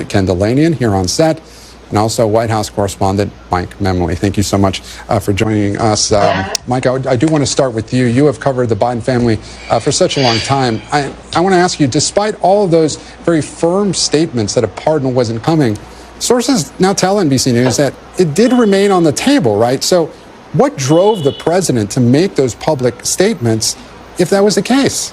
Ken Dilanian here on set, and also White House correspondent Mike Memoli. Thank you so much for joining us. Mike, I do want to start with you. You have covered the Biden family for such a long time. I want to ask you, despite all of those very firm statements that a pardon wasn't coming, sources now tell NBC News that it did remain on the table, right? So what drove the president to make those public statements if that was the case?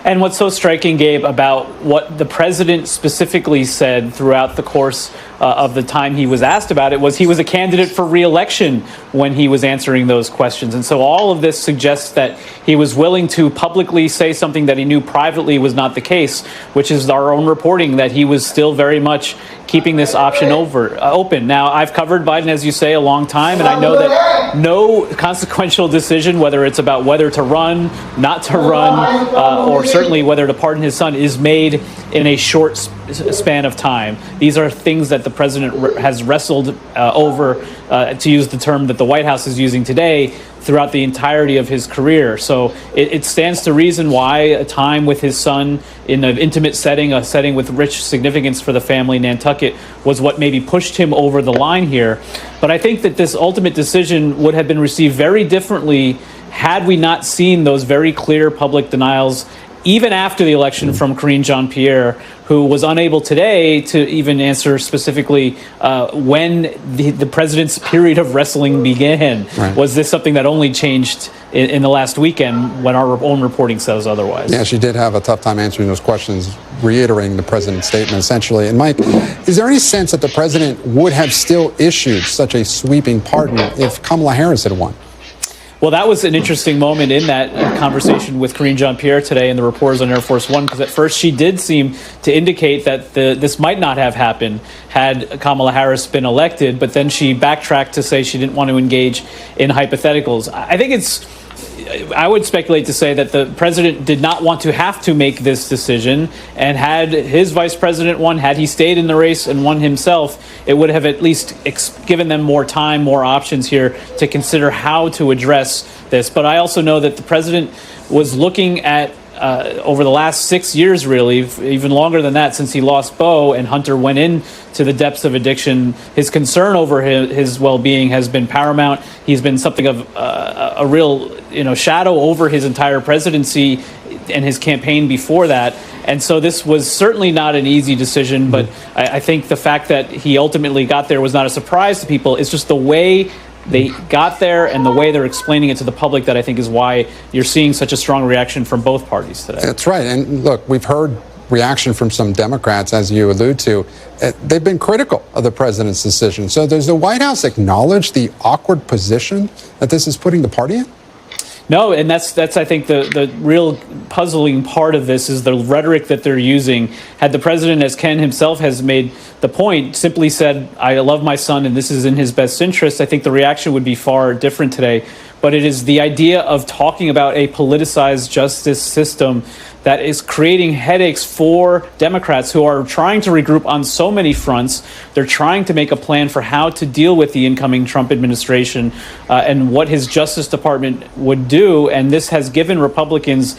And what's so striking, Gabe, about what the president specifically said throughout the course of the time he was asked about it was he was a candidate for re-election when he was answering those questions. And so all of this suggests that he was willing to publicly say something that he knew privately was not the case, which is our own reporting that he was still very much keeping this option open. Now, I've covered Biden, as you say, a long time, and I know that no consequential decision, whether it's about whether to run, not to run, or certainly whether to pardon his son, is made in a short span of time. These are things that the president has wrestled over, to use the term that the White House is using today, throughout the entirety of his career. So it stands to reason why a time with his son in an intimate setting, a setting with rich significance for the family in Nantucket, was what maybe pushed him over the line here. But I think that this ultimate decision would have been received very differently had we not seen those very clear public denials, even after the election, from Karine Jean-Pierre, who was unable today to even answer specifically when the president's period of wrestling began. Right. Was this something that only changed in the last weekend when our own reporting says otherwise? Yeah, she did have a tough time answering those questions, reiterating the president's statement, essentially. And Mike, is there any sense that the president would have still issued such a sweeping pardon if Kamala Harris had won? Well, that was an interesting moment in that conversation with Karine Jean-Pierre today and the reporters on Air Force One, because at first she did seem to indicate that this might not have happened had Kamala Harris been elected, but then she backtracked to say she didn't want to engage in hypotheticals. I would speculate to say that the president did not want to have to make this decision, and had his vice president won, had he stayed in the race and won himself, it would have at least given them more time, more options here to consider how to address this. But I also know that the president was looking at over the last 6 years, really, even longer than that, since he lost Beau and Hunter went into the depths of addiction, his concern over his well-being has been paramount. He's been something of a real shadow over his entire presidency and his campaign before that. And so this was certainly not an easy decision, but I think the fact that he ultimately got there was not a surprise to people. It's just the way they got there and the way they're explaining it to the public that I think is why you're seeing such a strong reaction from both parties today. That's right. And look, we've heard reaction from some Democrats, as you allude to. They've been critical of the president's decision. So does the White House acknowledge the awkward position that this is putting the party in? No, and that's I think the real puzzling part of this is the rhetoric that they're using. Had the president, as Ken himself has made the point, simply said, "I love my son and this is in his best interest," I think the reaction would be far different today. But it is the idea of talking about a politicized justice system that is creating headaches for Democrats who are trying to regroup on so many fronts. They're trying to make a plan for how to deal with the incoming Trump administration and what his Justice Department would do. And this has given Republicans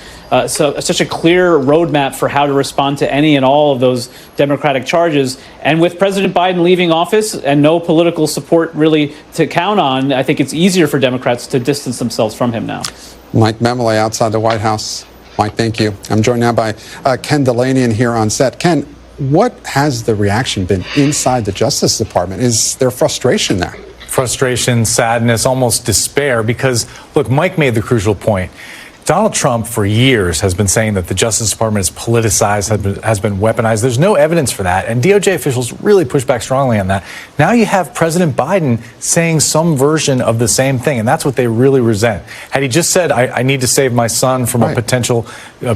such a clear roadmap for how to respond to any and all of those Democratic charges. And with President Biden leaving office and no political support really to count on, I think it's easier for Democrats to distance themselves from him now. Mike Memoli outside the White House. Mike, thank you. I'm joined now by Ken Dilanian here on set. Ken, what has the reaction been inside the Justice Department? Is there frustration there? Frustration, sadness, almost despair, because, look, Mike made the crucial point. Donald Trump, for years, has been saying that the Justice Department is politicized, has been weaponized. There's no evidence for that, and DOJ officials really push back strongly on that. Now you have President Biden saying some version of the same thing, and that's what they really resent. Had he just said, I need to save my son from a potential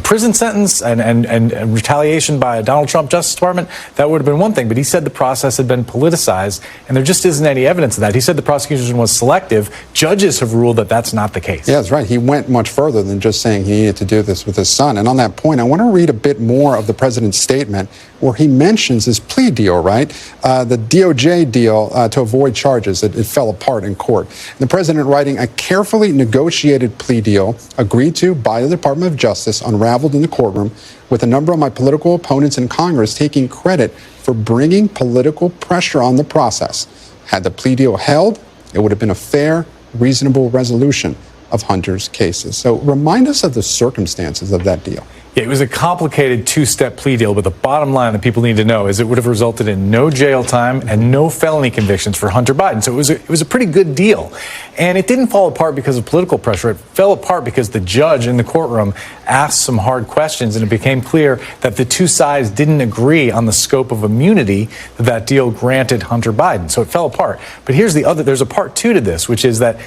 prison sentence and retaliation by a Donald Trump Justice Department, that would have been one thing. But he said the process had been politicized, and there just isn't any evidence of that. He said the prosecution was selective. Judges have ruled that that's not the case. Yeah, that's right. He went much further than just saying he needed to do this with his son. And on that point, I want to read a bit more of the president's statement where he mentions his plea deal, right? The DOJ deal to avoid charges. It fell apart in court. And the president writing, a carefully negotiated plea deal agreed to by the Department of Justice unraveled in the courtroom with a number of my political opponents in Congress taking credit for bringing political pressure on the process. Had the plea deal held, it would have been a fair, reasonable resolution of Hunter's cases. So remind us of the circumstances of that deal. Yeah, it was a complicated two-step plea deal, but the bottom line that people need to know is it would have resulted in no jail time and no felony convictions for Hunter Biden. So it was a pretty good deal. And it didn't fall apart because of political pressure. It fell apart because the judge in the courtroom asked some hard questions, and it became clear that the two sides didn't agree on the scope of immunity that deal granted Hunter Biden. So it fell apart. But here's there's a part two to this, which is that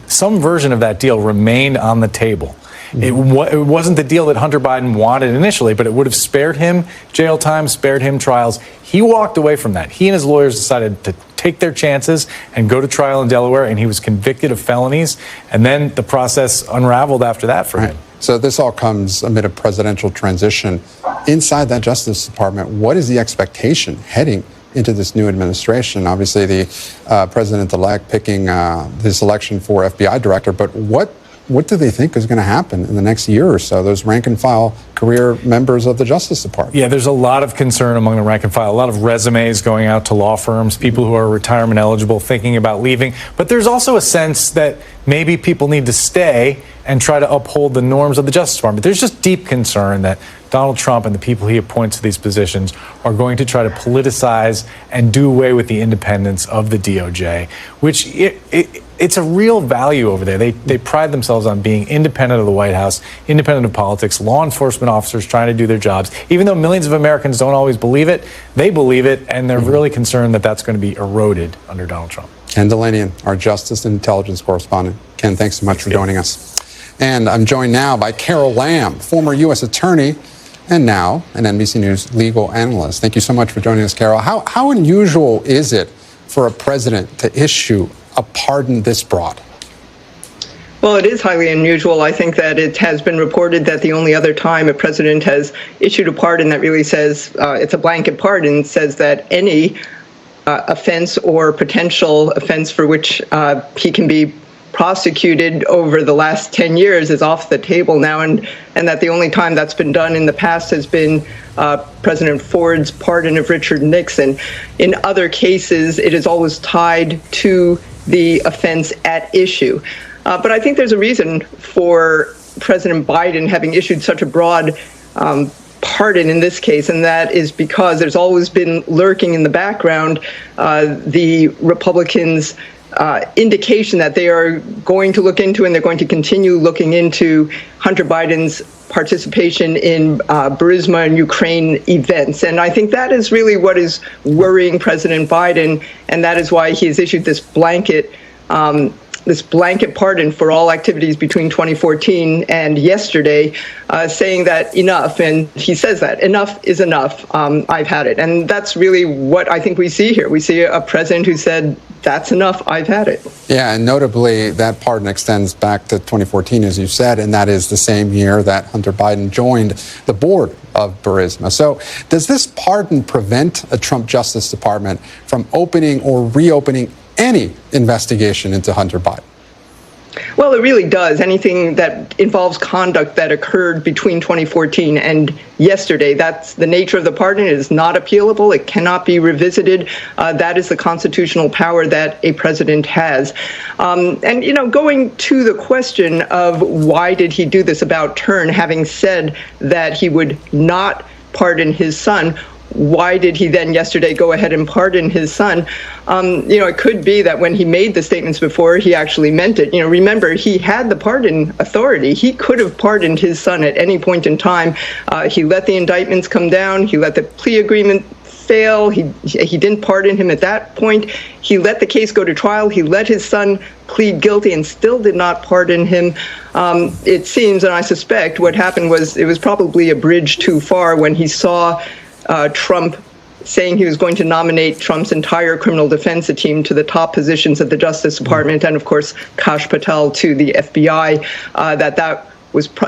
some version of that deal remained on the table. It wasn't the deal that Hunter Biden wanted initially, but it would have spared him jail time, spared him trials. He walked away from that. He and his lawyers decided to take their chances and go to trial in Delaware, and he was convicted of felonies. And then the process unraveled after that for him. So this all comes amid a presidential transition. Inside that Justice Department, what is the expectation heading into this new administration? Obviously, the president-elect picking this election for FBI director, but what do they think is going to happen in the next year or so, those rank-and-file career members of the Justice Department? Yeah, there's a lot of concern among the rank-and-file, a lot of resumes going out to law firms, people who are retirement eligible thinking about leaving. But there's also a sense that maybe people need to stay and try to uphold the norms of the Justice Department. There's just deep concern that Donald Trump and the people he appoints to these positions are going to try to politicize and do away with the independence of the DOJ, which it's a real value over there. They pride themselves on being independent of the White House, independent of politics, law enforcement officers trying to do their jobs. Even though millions of Americans don't always believe it, they believe it, and they're really concerned that that's going to be eroded under Donald Trump. Ken Dilanian, our Justice and Intelligence correspondent. Ken, thanks so much for joining us. And I'm joined now by Carol Lam, former U.S. attorney and now an NBC News legal analyst. Thank you so much for joining us, Carol. How unusual is it for a president to issue a pardon this broad? Well, it is highly unusual. I think that it has been reported that the only other time a president has issued a pardon that really says it's a blanket pardon says that any offense or potential offense for which he can be prosecuted over the last 10 years is off the table now, and that the only time that's been done in the past has been President Ford's pardon of Richard Nixon. In other cases, it is always tied to the offense at issue. But I think there's a reason for President Biden having issued such a broad pardon in this case, and that is because there's always been lurking in the background the Republicans' indication that they are going to look into and they're going to continue looking into Hunter Biden's participation in Burisma and Ukraine events. And I think that is really what is worrying President Biden, and that is why he has issued this blanket pardon for all activities between 2014 and yesterday, saying that enough, and he says that enough is enough, I've had it. And that's really what I think we see here. We see a president who said, that's enough, I've had it. Yeah, and notably, that pardon extends back to 2014, as you said, and that is the same year that Hunter Biden joined the board of Burisma. So does this pardon prevent a Trump Justice Department from opening or reopening any investigation into Hunter Biden? Well, it really does. Anything that involves conduct that occurred between 2014 and yesterday, that's the nature of the pardon. It is not appealable. It cannot be revisited. That is the constitutional power that a president has. And, you know, going to the question of why did he do this about turn, having said that he would not pardon his son, why did he then yesterday go ahead and pardon his son? It could be that when he made the statements before, he actually meant it. Remember, he had the pardon authority. He could have pardoned his son at any point in time. He let the indictments come down. He let the plea agreement fail. He didn't pardon him at that point. He let the case go to trial. He let his son plead guilty and still did not pardon him. It seems, and I suspect, what happened was it was probably a bridge too far when he saw Trump saying he was going to nominate Trump's entire criminal defense team to the top positions at the Justice Department, and of course Kash Patel to the FBI, that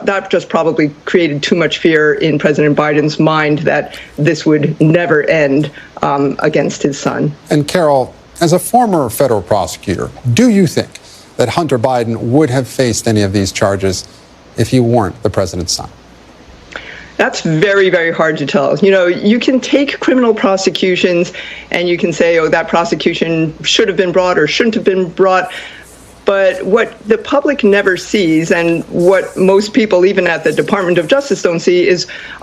that just probably created too much fear in President Biden's mind that this would never end against his son. And Carol, as a former federal prosecutor, do you think that Hunter Biden would have faced any of these charges if he weren't the president's son? That's very, very hard to tell. You know, you can take criminal prosecutions and you can say, oh, that prosecution should have been brought or shouldn't have been brought. But what the public never sees, and what most people, even at the Department of Justice, don't see,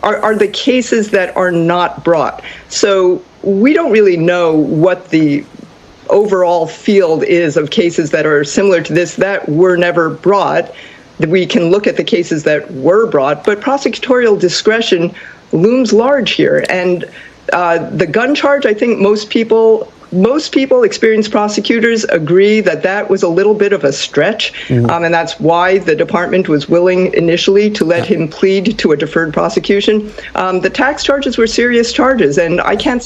are the cases that are not brought. So we don't really know what the overall field is of cases that are similar to this that were never brought. We can look at the cases that were brought, but prosecutorial discretion looms large here. And the gun charge, I think most people, experienced prosecutors, agree that that was a little bit of a stretch. And that's why the department was willing initially to let him plead to a deferred prosecution. The tax charges were serious charges, and I can't